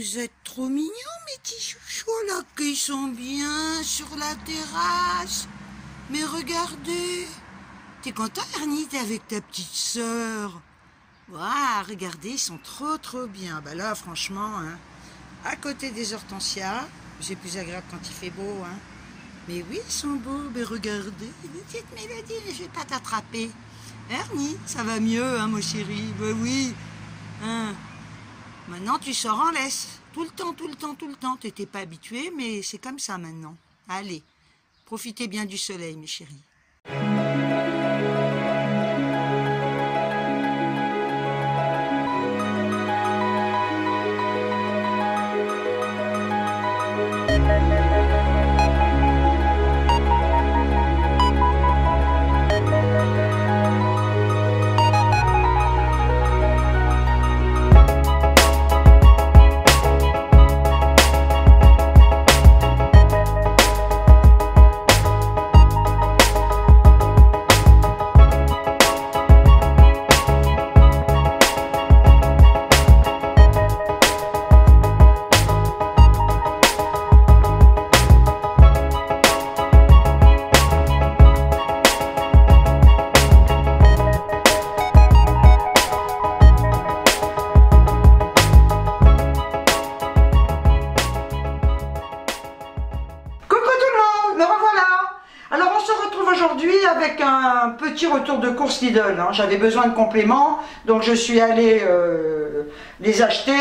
vous êtes trop mignons, mes petits chouchous, là, qu'ils sont bien sur la terrasse. Mais regardez, t'es content, Ernie, t'es avec ta petite sœur. Waouh, regardez, ils sont trop bien. Bah là, franchement, hein, à côté des hortensias, c'est plus agréable quand il fait beau, hein. Mais oui, ils sont beaux, mais regardez, petite Mélodie, mais je vais pas t'attraper. Ernie, ça va mieux, hein, mon chéri, bah oui. Hein. Maintenant, tu sors en laisse. Tout le temps. T'étais pas habitué, mais c'est comme ça maintenant. Allez, profitez bien du soleil, mes chéris. Avec un petit retour de course Lidl, hein. J'avais besoin de compléments, donc je suis allée les acheter.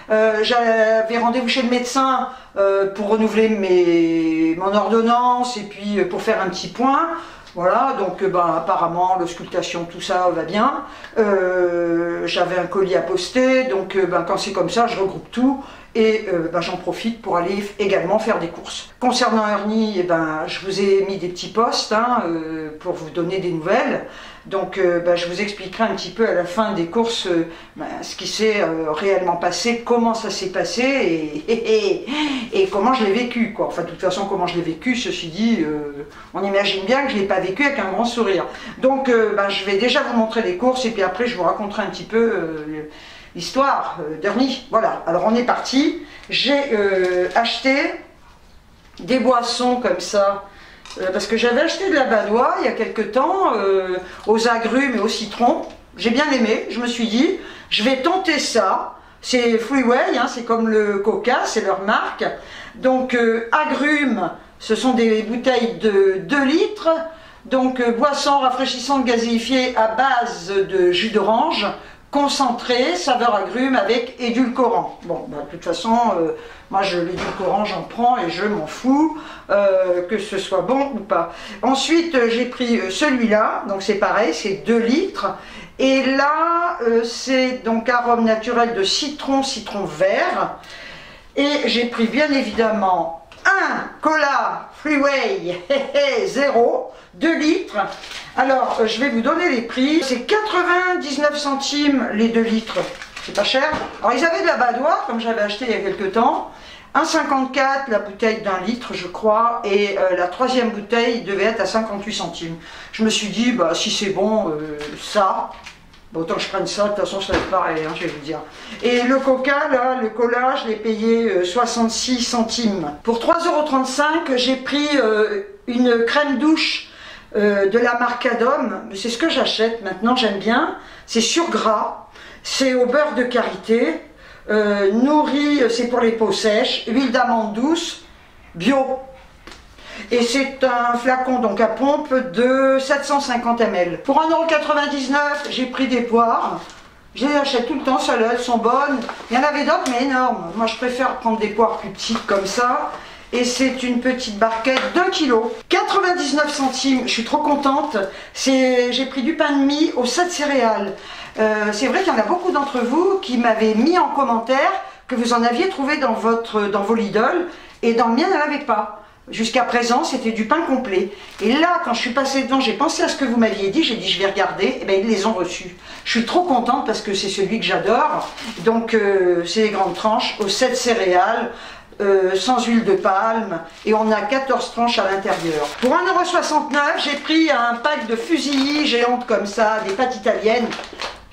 J'avais rendez-vous chez le médecin pour renouveler mon ordonnance et puis pour faire un petit point. Voilà, donc apparemment l'auscultation, tout ça va bien. J'avais un colis à poster, donc quand c'est comme ça, je regroupe tout. Et j'en profite pour aller également faire des courses. Concernant Ernie, je vous ai mis des petits posts hein, pour vous donner des nouvelles. Donc je vous expliquerai un petit peu à la fin des courses ce qui s'est réellement passé, comment ça s'est passé et comment je l'ai vécu, quoi. Enfin, de toute façon, comment je l'ai vécu, ceci dit, on imagine bien que je ne l'ai pas vécu avec un grand sourire. Donc je vais déjà vous montrer les courses et puis après je vous raconterai un petit peu l'histoire d'Ernie. Voilà, alors on est parti. J'ai acheté des boissons comme ça, parce que j'avais acheté de la Badois il y a quelques temps, aux agrumes et au citron. J'ai bien aimé, je me suis dit, je vais tenter ça. C'est Freeway, hein, c'est comme le Coca, c'est leur marque. Donc agrumes, ce sont des bouteilles de 2 litres. Donc boisson rafraîchissante gazéifiée à base de jus d'orange, concentré, saveur agrumes avec édulcorant. Bon, de toute façon, moi l'édulcorant j'en prends et je m'en fous, que ce soit bon ou pas. Ensuite, j'ai pris celui-là, donc c'est pareil, c'est 2 litres. Et là, c'est donc arôme naturel de citron vert. Et j'ai pris bien évidemment un cola Freeway 0, 2 litres. Alors, je vais vous donner les prix. C'est 99 centimes les 2 litres. C'est pas cher. Alors, ils avaient de la Badois, comme j'avais acheté il y a quelques temps. 1,54 la bouteille d'1 litre, je crois. Et la 3e bouteille devait être à 58 centimes. Je me suis dit, si c'est bon, ça... autant que je prenne ça, de toute façon ça va être pareil, hein, je vais vous dire. Et le coca, là, le cola, je l'ai payé 66 centimes. Pour 3,35 €, j'ai pris une crème douche de la marque Adom. C'est ce que j'achète maintenant, j'aime bien. C'est sur gras, c'est au beurre de karité, nourri, c'est pour les peaux sèches, huile d'amande douce, bio. Et c'est un flacon donc à pompe de 750 ml. Pour 1,99 €, j'ai pris des poires. Je les achète tout le temps, celles-là, elles sont bonnes. Il y en avait d'autres, mais énormes. Moi, je préfère prendre des poires plus petites comme ça. Et c'est une petite barquette d'1 kg. 99 centimes, je suis trop contente. J'ai pris du pain de mie aux 7 céréales. C'est vrai qu'il y en a beaucoup d'entre vous qui m'avaient mis en commentaire que vous en aviez trouvé dans vos Lidl. Et dans le mien, il n'y en avait pas. Jusqu'à présent, c'était du pain complet. Et là, quand je suis passée dedans, j'ai pensé à ce que vous m'aviez dit. J'ai dit, je vais regarder. Et bien, ils les ont reçus. Je suis trop contente parce que c'est celui que j'adore. Donc, c'est les grandes tranches aux 7 céréales, sans huile de palme. Et on a 14 tranches à l'intérieur. Pour 1,69 €, j'ai pris un pack de fusillis géantes comme ça, des pâtes italiennes.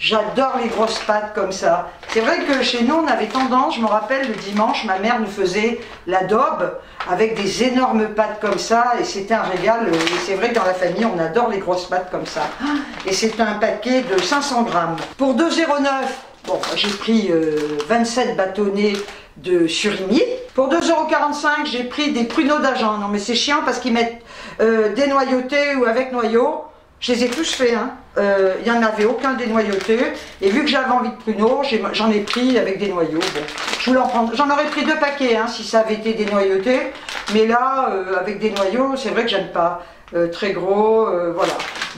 J'adore les grosses pâtes comme ça. C'est vrai que chez nous, on avait tendance, je me rappelle, le dimanche, ma mère nous faisait l'adobe avec des énormes pâtes comme ça, et c'était un régal. Et c'est vrai que dans la famille, on adore les grosses pâtes comme ça. Et c'est un paquet de 500 grammes. Pour 2,09 €, bon, j'ai pris 27 bâtonnets de surimi. Pour 2,45 €, j'ai pris des pruneaux d'Agen. Non mais c'est chiant parce qu'ils mettent dénoyautés ou avec noyau. Je les ai tous faits, hein. Il n'y en avait aucun dénoyauté. Et vu que j'avais envie de pruneaux, j'en ai pris avec des noyaux. Bon, je voulais en prendre. J'en aurais pris 2 paquets hein, si ça avait été dénoyauté. Mais là, avec des noyaux, c'est vrai que j'aime pas. Très gros, voilà.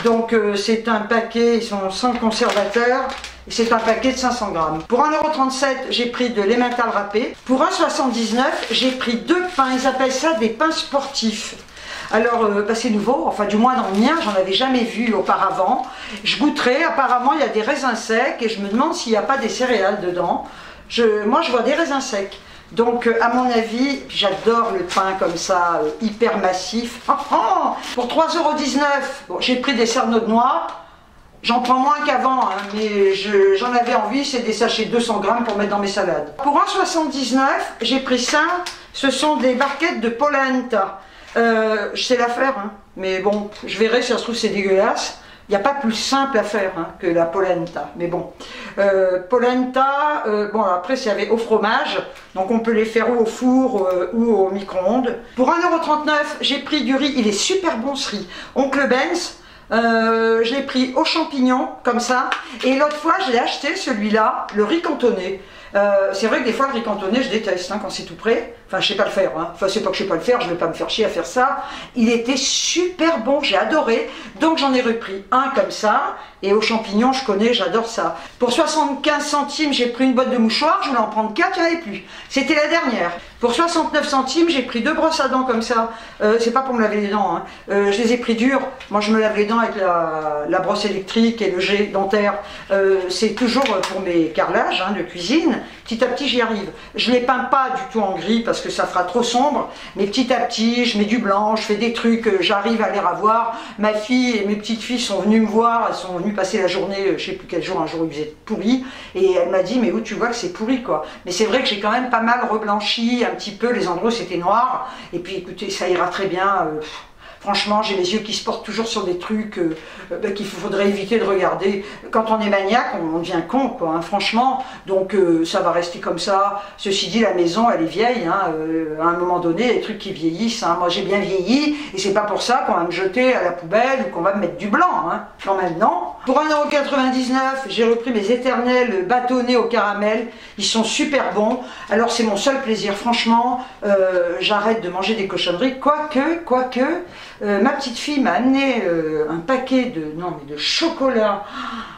Donc c'est un paquet, ils sont sans conservateur. Et c'est un paquet de 500 grammes. Pour 1,37 €, j'ai pris de l'emmental râpé. Pour 1,79 €, j'ai pris 2 pains. Ils appellent ça des pains sportifs. Alors, bah, c'est nouveau, enfin du moins dans le mien, j'en avais jamais vu auparavant. Je goûterai, apparemment il y a des raisins secs et je me demande s'il n'y a pas des céréales dedans. Moi je vois des raisins secs. Donc à mon avis, j'adore le pain comme ça, hyper massif. Pour 3,19 €, bon, j'ai pris des cerneaux de noix. J'en prends moins qu'avant, hein, mais j'en avais envie, c'est des sachets de 200 grammes pour mettre dans mes salades. Pour 1,79 €, j'ai pris ça, ce sont des barquettes de polenta. Je sais la faire, hein, mais bon, je verrai si ça se trouve c'est dégueulasse. Il n'y a pas plus simple à faire hein, que la polenta, mais bon. Polenta, bon après c'est au fromage, donc on peut les faire ou au four ou au micro-ondes. Pour 1,39 €, j'ai pris du riz, il est super bon ce riz. Oncle Ben's. Je l'ai pris aux champignons comme ça, et l'autre fois je l'ai acheté celui-là, le riz cantonné. C'est vrai que des fois le riz cantonné je déteste hein, quand c'est tout prêt. Enfin je sais pas le faire, hein. Enfin c'est pas que je sais pas le faire, je vais pas me faire chier à faire ça. Il était super bon, j'ai adoré, donc j'en ai repris un comme ça. Et aux champignons je connais, j'adore ça. Pour 75 centimes j'ai pris une boîte de mouchoirs, je voulais en prendre 4, il n'y en avait plus. C'était la dernière. Pour 69 centimes j'ai pris 2 brosses à dents comme ça. C'est pas pour me laver les dents, hein. Je les ai pris dures. Moi je me lave les dents avec la brosse électrique et le jet dentaire. C'est toujours pour mes carrelages hein, de cuisine. Petit à petit j'y arrive. Je ne les peins pas du tout en gris parce que ça fera trop sombre, mais petit à petit je mets du blanc, je fais des trucs, j'arrive à les ravoir. Ma fille et mes petites filles sont venues me voir, elles sont venues passer la journée, je sais plus quel jour, un jour où il faisait pourri, et elle m'a dit mais où tu vois que c'est pourri quoi. Mais c'est vrai que j'ai quand même pas mal reblanchi un petit peu les endroits où c'était noir, et puis écoutez ça ira très bien. Franchement, j'ai les yeux qui se portent toujours sur des trucs qu'il faudrait éviter de regarder. Quand on est maniaque, on devient con, quoi, hein, franchement. Donc ça va rester comme ça. Ceci dit, la maison, elle est vieille. Hein, à un moment donné, les trucs qui vieillissent. Hein. Moi, j'ai bien vieilli, et c'est pas pour ça qu'on va me jeter à la poubelle ou qu'on va me mettre du blanc. Hein. Non, maintenant. Pour 1,99 €, j'ai repris mes éternels bâtonnets au caramel. Ils sont super bons. Alors, c'est mon seul plaisir. Franchement, j'arrête de manger des cochonneries. Quoique. Ma petite fille m'a amené un paquet de chocolat.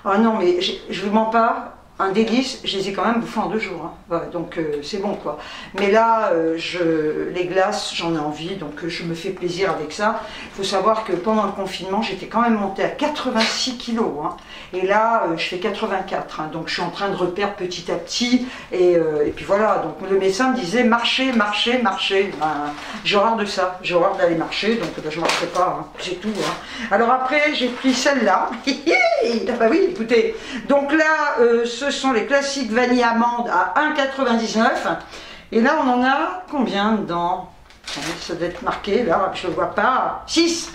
Ah non mais je vous mens pas, un délice, je les ai quand même bouffés en 2 jours. Hein. Ouais, donc c'est bon quoi. Mais là, les glaces, j'en ai envie, donc je me fais plaisir avec ça. Il faut savoir que pendant le confinement, j'étais quand même montée à 86 kilos. Hein. Et là, je fais 84. Hein, donc je suis en train de reperdre petit à petit. Et puis voilà, donc le médecin me disait marcher. Ben, j'ai horreur de ça, j'ai horreur d'aller marcher, donc ben, je ne marcherai pas, hein, c'est tout. Hein. Alors après, j'ai pris celle-là. Bah oui, écoutez. Donc là, ce sont les classiques vanille amande à 1,99 €. Et là, on en a combien dedans? Ça doit être marqué, là, je ne le vois pas. 6.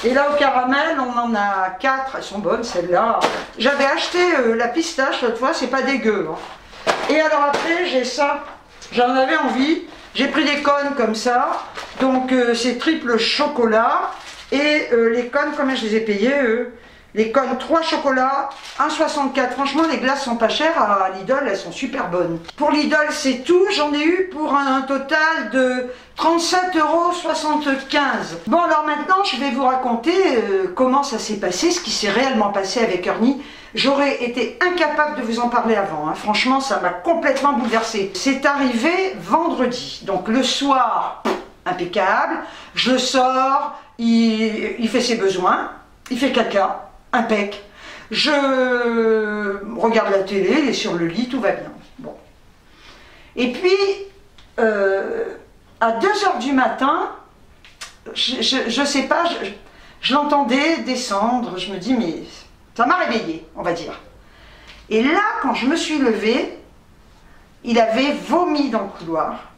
Et là, au caramel, on en a 4. Elles sont bonnes, celles-là. J'avais acheté la pistache l'autre fois, c'est pas dégueu. Hein. Et alors après, j'ai ça. J'en avais envie. J'ai pris des cônes comme ça. Donc, c'est triple chocolat. Et les cônes, combien je les ai payés, Les cônes, 3 chocolats, 1,64 €. Franchement, les glaces sont pas chères. À Lidl, elles sont super bonnes. Pour Lidl, c'est tout. J'en ai eu pour un total de 37,75 €. Bon, alors maintenant, je vais vous raconter comment ça s'est passé, ce qui s'est réellement passé avec Ernie. J'aurais été incapable de vous en parler avant. Hein. Franchement, ça m'a complètement bouleversée. C'est arrivé vendredi. Donc, le soir, impeccable. Je le sors, il fait ses besoins, il fait caca. Impec. Je regarde la télé, il est sur le lit, tout va bien. Bon. Et puis, à 2 h du matin, je sais pas, je l'entendais descendre, je me dis, mais ça m'a réveillée, on va dire. Et là, quand je me suis levée, il avait vomi dans le couloir.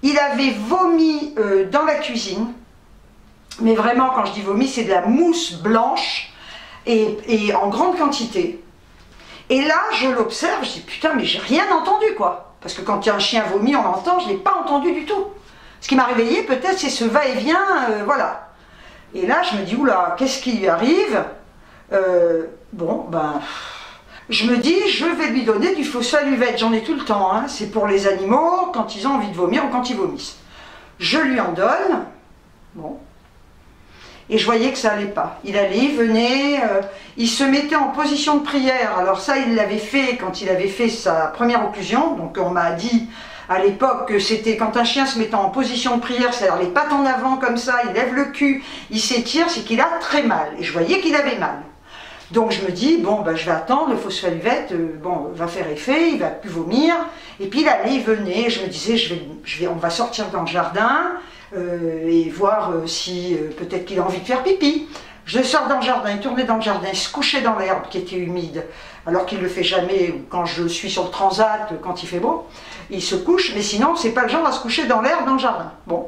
Il avait vomi dans la cuisine. Mais vraiment, quand je dis vomi, c'est de la mousse blanche et en grande quantité. Et là, je l'observe, je dis putain, mais j'ai rien entendu quoi. Parce que quand il y a un chien vomi, on l'entend, je ne l'ai pas entendu du tout. Ce qui m'a réveillée, peut-être, c'est ce va-et-vient, voilà. Et là, je me dis, oula, qu'est-ce qui lui arrive? Bon, ben, je me dis, je vais lui donner du phosphaluvète, j'en ai tout le temps, hein. C'est pour les animaux, quand ils ont envie de vomir ou quand ils vomissent. Je lui en donne, bon. Et je voyais que ça allait pas. Il allait, il venait, il se mettait en position de prière. Alors ça, il l'avait fait quand il avait fait sa première occlusion. Donc on m'a dit à l'époque que c'était quand un chien se mettait en position de prière, c'est-à-dire les pattes en avant comme ça, il lève le cul, il s'étire, c'est qu'il a très mal. Et je voyais qu'il avait mal. Donc je me dis, bon, ben, je vais attendre, le phosphaluvète, bon, va faire effet, il va plus vomir. Et puis il allait, il venait, je me disais, on va sortir dans le jardin, et voir si peut-être qu'il a envie de faire pipi. Je sors dans le jardin, il tournait dans le jardin, il se couchait dans l'herbe qui était humide, alors qu'il ne le fait jamais quand je suis sur le transat, quand il fait beau. Il se couche, mais sinon, c'est pas le genre à se coucher dans l'herbe dans le jardin. Bon.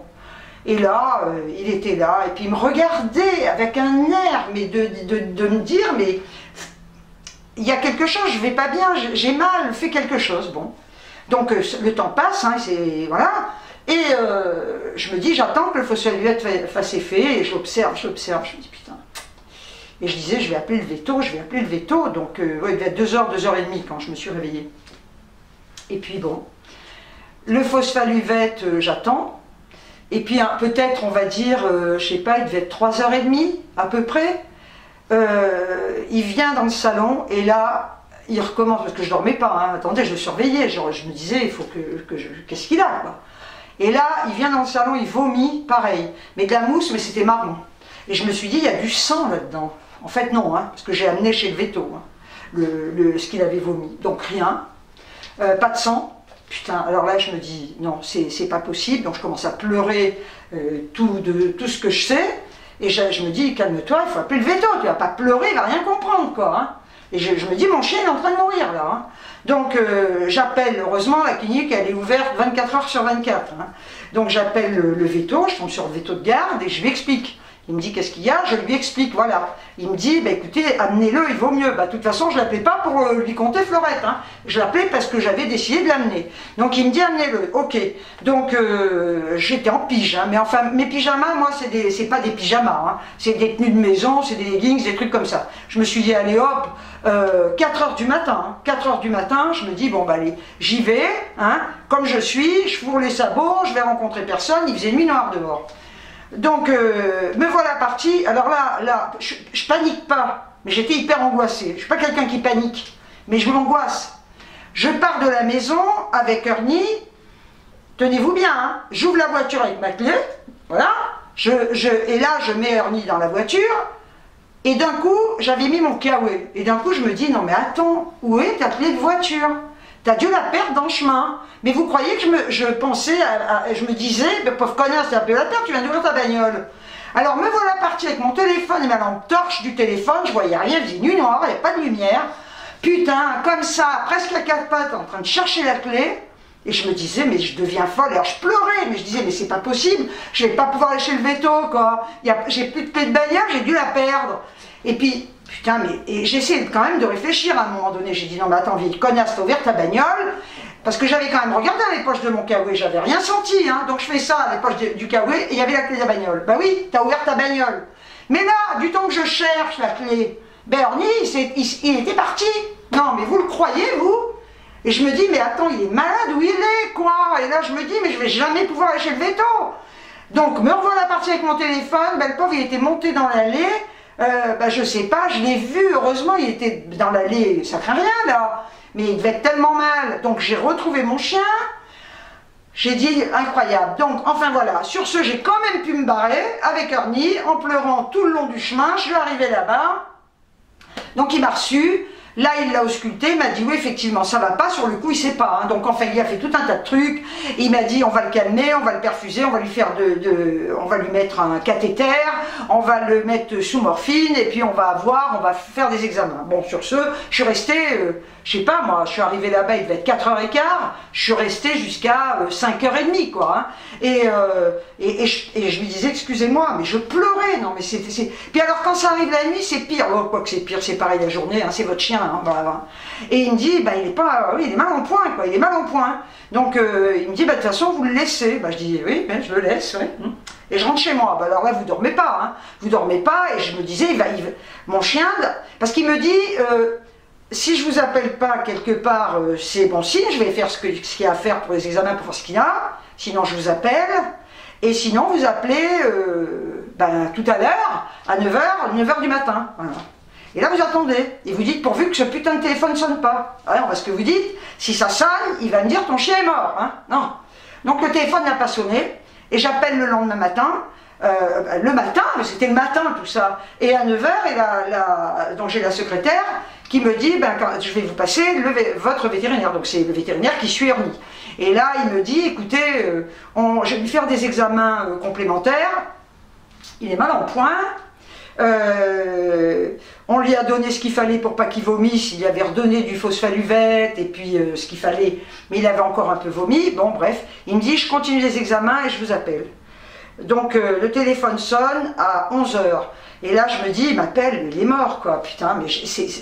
Et là, il était là, et puis il me regardait avec un air, mais de me dire, mais il y a quelque chose, je vais pas bien, j'ai mal, fais quelque chose. Bon. Donc le temps passe, hein, c'est voilà. Et je me dis, j'attends que le phosphaluvète fasse effet, et je l'observe, je me dis putain. Et je disais, je vais appeler le veto, donc ouais, il devait être 2h, 2h30 quand je me suis réveillée. Et puis bon, le phosphaluvète, j'attends, et puis peut-être, on va dire, je sais pas, il devait être 3h30 à peu près. Il vient dans le salon, et là, il recommence, parce que je dormais pas, hein, attendez, je surveillais, genre, je me disais, il faut qu'est-ce qu'il a, quoi. Et là, il vient dans le salon, il vomit, pareil, mais de la mousse, mais c'était marron. Et je me suis dit, il y a du sang là-dedans. En fait, non, hein, parce que j'ai amené chez le veto, hein, ce qu'il avait vomi. Donc rien, pas de sang. Putain, alors là, je me dis, non, c'est pas possible. Donc je commence à pleurer tout ce que je sais. Et je me dis, calme-toi, il faut appeler le veto. Tu vas pas pleurer, il va rien comprendre, quoi. Hein. Et je me dis, mon chien est en train de mourir, là. Hein. Donc j'appelle, heureusement, la clinique, elle est ouverte 24h sur 24. Hein. Donc j'appelle le veto, je tombe sur le veto de garde et je lui explique. Il me dit qu'est-ce qu'il y a, je lui explique, voilà. Il me dit, bah, écoutez, amenez-le, il vaut mieux. Bah, de toute façon, je ne l'appelais pas pour lui compter Fleurette, hein. Je l'appelais parce que j'avais décidé de l'amener. Donc il me dit, amenez-le, ok. Donc j'étais en pyjama, mais enfin, mes pyjamas, moi, c'est pas des pyjamas, hein. C'est des tenues de maison, c'est des leggings, des trucs comme ça. Je me suis dit, allez hop, 4h du matin, hein. 4h du matin, je me dis, bon, bah allez, j'y vais, hein. Comme je suis, je fourre les sabots, je vais rencontrer personne, il faisait nuit noire dehors. Donc, me voilà partie. Alors là, je panique pas, mais j'étais hyper angoissée. Je ne suis pas quelqu'un qui panique, mais je m'angoisse. Je pars de la maison avec Ernie. Tenez-vous bien, hein, j'ouvre la voiture avec ma clé, voilà. Et là, je mets Ernie dans la voiture. Et d'un coup, j'avais mis mon kawaii. Et d'un coup, je me dis, non mais attends, où est ta clé de voiture? T'as dû la perdre dans le chemin. Mais vous croyez que je pensais, je me disais, ben, pauvre connasse, t'as pu la perdre, tu viens d'ouvrir ta bagnole. Alors me voilà partie avec mon téléphone et ma lampe torche du téléphone, je voyais rien, il faisait nuit noire, il n'y avait pas de lumière. Putain, comme ça, presque à quatre pattes, en train de chercher la clé. Et je me disais, mais je deviens folle. Alors je pleurais, mais je disais, mais c'est pas possible, je vais pas pouvoir aller chez le veto, quoi. J'ai plus de clé de bagnole, j'ai dû la perdre. Et puis, putain, mais j'essayais quand même de réfléchir à un moment donné. J'ai dit, non mais attends, vieille connasse, t'as ouvert ta bagnole. Parce que j'avais quand même regardé dans les poches de mon kawaii, j'avais rien senti, hein. Donc je fais ça à les poches du kawaii et il y avait la clé de la bagnole. Bah oui, t'as ouvert ta bagnole. Mais là, du temps que je cherche la clé, Bernie, il était parti. Non, mais vous le croyez, vous? Et je me dis, mais attends, il est malade, où il est, quoi? Et là, je me dis, mais je vais jamais pouvoir aller chez le veto. Donc, me revoilà partie avec mon téléphone, ben, le pauvre, il était monté dans l'allée. Ben, je sais pas, je l'ai vu, heureusement, il était dans l'allée, ça craint rien, là. Mais il devait être tellement mal. Donc, j'ai retrouvé mon chien. J'ai dit, incroyable. Donc, enfin, voilà. Sur ce, j'ai quand même pu me barrer avec Ernie, en pleurant tout le long du chemin. Je suis arrivée là-bas. Donc, il m'a reçu. Là, il l'a ausculté, il m'a dit oui, effectivement, ça va pas, sur le coup, il sait pas. Hein. Donc, enfin, il a fait tout un tas de trucs. Il m'a dit on va le calmer, on va le perfuser, on va lui faire on va lui mettre un cathéter, on va le mettre sous morphine, et puis on va faire des examens. Bon, sur ce, je suis restée, je sais pas, moi, je suis arrivée là-bas, il devait être 4h15, je suis restée jusqu'à 5h30, quoi. Hein. Et je lui disais, excusez-moi, mais je pleurais, non, mais c'était... Puis alors, quand ça arrive la nuit, c'est pire. Oh, quoi que c'est pire, c'est pareil la journée, hein, c'est votre chien. Hein, bah. Et il me dit, bah, il est mal en point, quoi, il est mal en point. Donc, il me dit, bah, de toute façon, vous le laissez. Bah, je dis, oui, ben, je le laisse, oui. Et je rentre chez moi. Bah, alors là, vous dormez pas, hein. Vous dormez pas, et je me disais, mon chien, parce qu'il me dit... si je vous appelle pas quelque part, c'est bon signe, je vais faire ce qu'il y a à faire pour les examens, pour voir ce qu'il y a, sinon je vous appelle, et sinon vous appelez tout à l'heure, à 9h du matin. Voilà. Et là vous attendez, et vous dites pourvu que ce putain de téléphone ne sonne pas. Alors parce que vous dites, si ça sonne, il va me dire ton chien est mort. Hein. Non. Donc le téléphone n'a pas sonné, et j'appelle le lendemain matin, c'était le matin tout ça, et à 9h, donc j'ai la secrétaire, qui me dit, je vais vous passer votre vétérinaire, donc c'est le vétérinaire qui suit Ernie. Et là, il me dit, écoutez, je vais lui faire des examens complémentaires, il est mal en point, on lui a donné ce qu'il fallait pour pas qu'il vomisse, il lui avait redonné du phosphaluvette, et puis ce qu'il fallait, mais il avait encore un peu vomi, bon bref, il me dit, je continue les examens et je vous appelle. Donc le téléphone sonne à 11h. Et là, je me dis, il m'appelle, il est mort, quoi. Putain, mais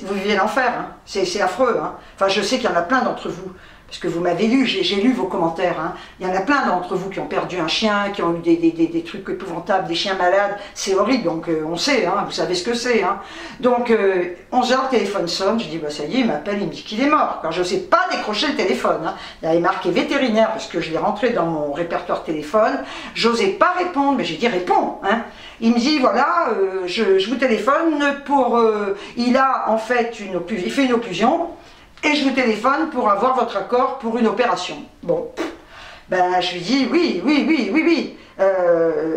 vous vivez l'enfer, hein. C'est affreux, hein. Enfin, je sais qu'il y en a plein d'entre vous, parce que vous m'avez lu, j'ai lu vos commentaires, hein. Il y en a plein d'entre vous qui ont perdu un chien, qui ont eu des trucs épouvantables, des chiens malades. C'est horrible, donc on sait, hein, vous savez ce que c'est, hein. Donc, 11h, le téléphone sonne, je dis, bah ça y est, il m'appelle, il me dit qu'il est mort. Quand je ne sais pas décrocher le téléphone, hein. Il avait marqué vétérinaire, parce que je l'ai rentré dans mon répertoire téléphone, j'osais pas répondre, mais j'ai dit, réponds, hein. Il me dit, voilà, je vous téléphone pour... il a en fait il fait une occlusion, et je vous téléphone pour avoir votre accord pour une opération. Bon, ben je lui dis, oui.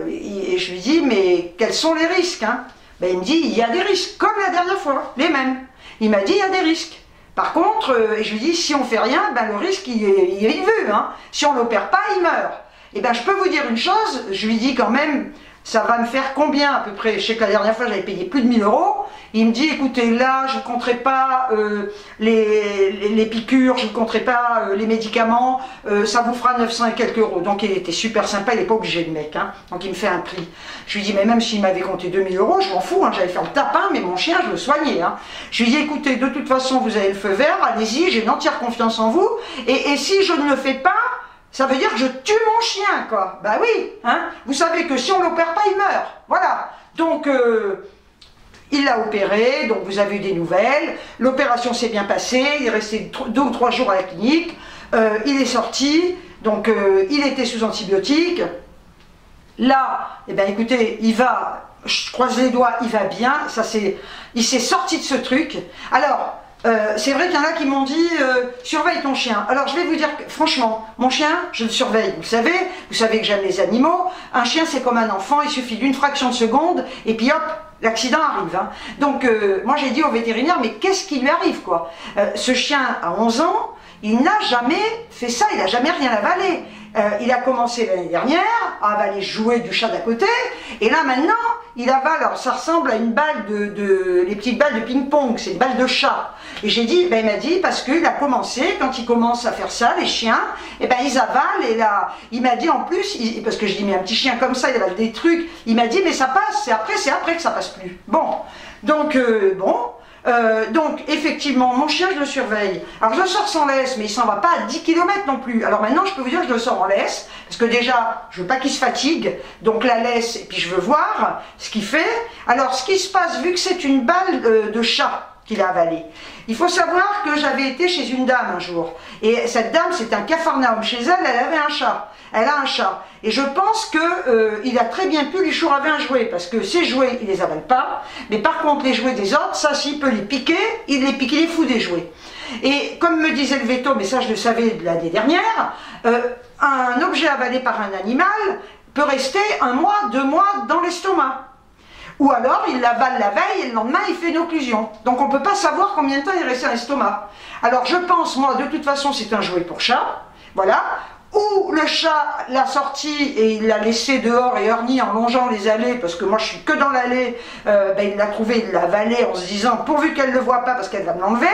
Et je lui dis, mais quels sont les risques, hein? Ben il me dit, il y a des risques, comme la dernière fois, les mêmes. Il m'a dit, il y a des risques. Par contre, et je lui dis, si on fait rien, ben le risque, il est vu, hein. Si on l'opère pas, il meurt. Et ben je peux vous dire une chose, je lui dis quand même... Ça va me faire combien à peu près? Je sais que la dernière fois j'avais payé plus de 1000 €. Il me dit, écoutez, là je ne compterai pas les piqûres, je ne compterai pas les médicaments, ça vous fera 900 et quelques euros. Donc il était super sympa, il n'est pas obligé le mec, hein. Donc il me fait un prix. Je lui dis, mais même s'il m'avait compté 2000 €, je m'en fous, hein. J'allais faire le tapin, mais mon chien je le soignais. Hein. Je lui dis, écoutez, de toute façon vous avez le feu vert, allez-y, j'ai une entière confiance en vous, et si je ne le fais pas, ça veut dire que je tue mon chien, quoi. Bah oui, hein. Vous savez que si on l'opère pas, il meurt. Voilà. Donc, il l'a opéré, donc vous avez eu des nouvelles. L'opération s'est bien passée, il est resté 2 ou 3 jours à la clinique. Il est sorti, donc il était sous antibiotiques. Là, eh ben écoutez, il va, je croise les doigts, il va bien. Il s'est sorti de ce truc. Alors... c'est vrai qu'il y en a qui m'ont dit surveille ton chien. Alors je vais vous dire que franchement, mon chien, je le surveille, vous savez que j'aime les animaux. Un chien c'est comme un enfant, il suffit d'une fraction de seconde et puis hop, l'accident arrive. Hein. Donc moi j'ai dit au vétérinaire, mais qu'est-ce qui lui arrive quoi? Ce chien a 11 ans, il n'a jamais fait ça, il n'a jamais rien avalé. Il a commencé l'année dernière à avaler jouer du chat d'à côté, et là maintenant il avale, alors ça ressemble à une balle les petites balles de ping-pong, c'est une balle de chat. Et j'ai dit, ben il m'a dit, parce qu'il a commencé, quand il commence à faire ça, les chiens, et ben ils avalent, et là, il m'a dit en plus, parce que je dis, mais un petit chien comme ça, il avale des trucs, il m'a dit, mais ça passe, c'est après que ça passe plus. Bon, donc, donc effectivement mon chien je le surveille, alors je le sors sans laisse mais il s'en va pas à 10 km non plus. Alors maintenant je peux vous dire que je le sors en laisse parce que déjà je veux pas qu'il se fatigue, donc la laisse, et puis je veux voir ce qu'il fait. Alors ce qui se passe, vu que c'est une balle de chat qu'il a avalé, il faut savoir que j'avais été chez une dame un jour, et cette dame, c'est un capharnaüm, chez elle, elle avait un chat, elle a un chat, et je pense que il a très bien pu lui chouraver un jouet, parce que ses jouets, il les avale pas, mais par contre les jouets des autres, ça s'il peut les piquer, il les pique, il est fou des jouets. Et comme me disait le veto, mais ça je le savais l'année dernière, un objet avalé par un animal peut rester 1 mois, 2 mois dans l'estomac. Ou alors, il l'avale la veille et le lendemain, il fait une occlusion. Donc, on ne peut pas savoir combien de temps il est resté dans l'estomac. Alors, je pense, moi, de toute façon, c'est un jouet pour chat. Voilà. Ou le chat l'a sorti et il l'a laissé dehors et Ernie en longeant les allées, parce que moi je suis que dans l'allée, il l'a trouvé, il l'a avalé en se disant pourvu qu'elle ne le voit pas parce qu'elle va me l'enlever.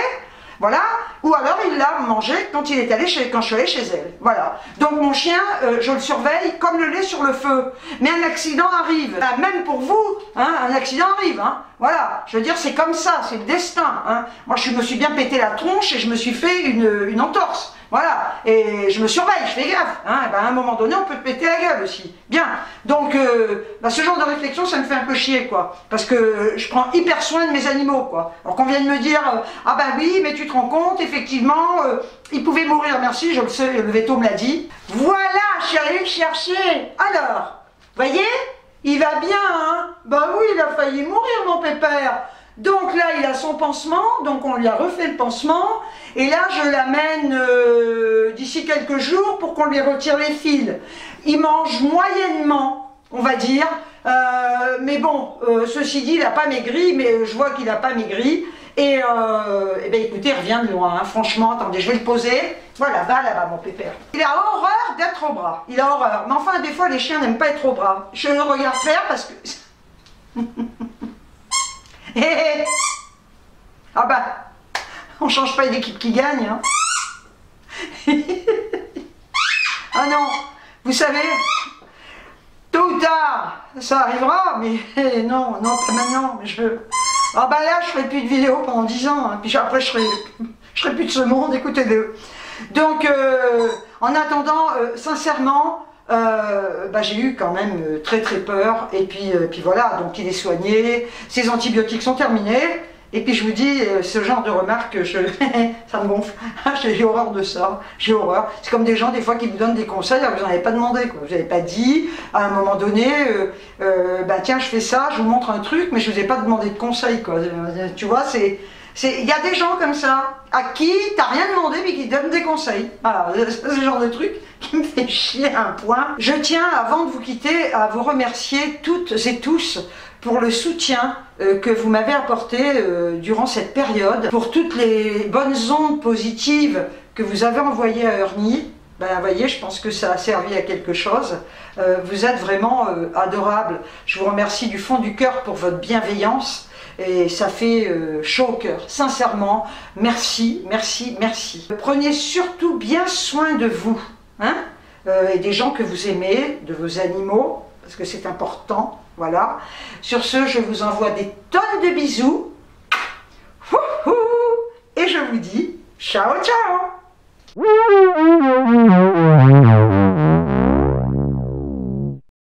Voilà. Ou alors il l'a mangé quand il est allé quand je suis allée chez elle. Voilà. Donc mon chien, je le surveille comme le lait sur le feu. Mais un accident arrive. Même pour vous, hein, un accident arrive. Hein. Voilà. Je veux dire, c'est comme ça, c'est le destin. Hein. Moi, je me suis bien pété la tronche et je me suis fait une entorse. Voilà, et je me surveille, je fais gaffe. Hein. Ben, à un moment donné, on peut te péter la gueule aussi. Bien, donc ce genre de réflexion, ça me fait un peu chier, quoi. Parce que je prends hyper soin de mes animaux, quoi. Alors qu'on vient de me dire, ah ben oui, mais tu te rends compte, effectivement, ils pouvaient mourir, merci, je le sais, le veto me l'a dit. Voilà, je suis allée le chercher. Alors, voyez, il va bien, hein. Ben oui, il a failli mourir, mon pépère. Donc là, il a son pansement, donc on lui a refait le pansement, et là, je l'amène d'ici quelques jours pour qu'on lui retire les fils. Il mange moyennement, on va dire, mais bon, ceci dit, il n'a pas maigri, mais je vois qu'il n'a pas maigri, et ben écoutez, il revient de loin, hein. Franchement, attendez, je vais le poser, voilà, va là-bas, mon pépère. Il a horreur d'être au bras, il a horreur, mais enfin, des fois, les chiens n'aiment pas être au bras. Je le regarde faire parce que... Ah bah, on change pas d'équipe qui gagne. Hein. Ah non, vous savez, tôt ou tard, ça arrivera, mais non, pas maintenant. Ah bah là, je ferai plus de vidéos pendant 10 ans, hein. Puis après, je serai plus de ce monde, écoutez-le. Donc, en attendant, sincèrement, bah, j'ai eu quand même très peur, et puis voilà, donc il est soigné, ses antibiotiques sont terminés, et puis je vous dis, ce genre de remarques, ça me gonfle, j'ai horreur de ça, j'ai horreur. C'est comme des gens des fois qui vous donnent des conseils, alors vous n'en avez pas demandé, quoi. Vous n'avez pas dit, à un moment donné, bah tiens je fais ça, je vous montre un truc, mais je ne vous ai pas demandé de conseils, quoi. Tu vois, il y a des gens comme ça, à qui tu n'as rien demandé mais qui te donnent des conseils. Voilà, c'est ce genre de truc qui me fait chier à un point. Je tiens, avant de vous quitter, à vous remercier toutes et tous pour le soutien que vous m'avez apporté durant cette période, pour toutes les bonnes ondes positives que vous avez envoyées à Ernie. Ben, vous voyez, je pense que ça a servi à quelque chose. Vous êtes vraiment adorables. Je vous remercie du fond du cœur pour votre bienveillance. Et ça fait chaud au cœur, sincèrement, merci, merci, merci. Prenez surtout bien soin de vous, hein, et des gens que vous aimez, de vos animaux, parce que c'est important, voilà. Sur ce, je vous envoie des tonnes de bisous, et je vous dis ciao, ciao.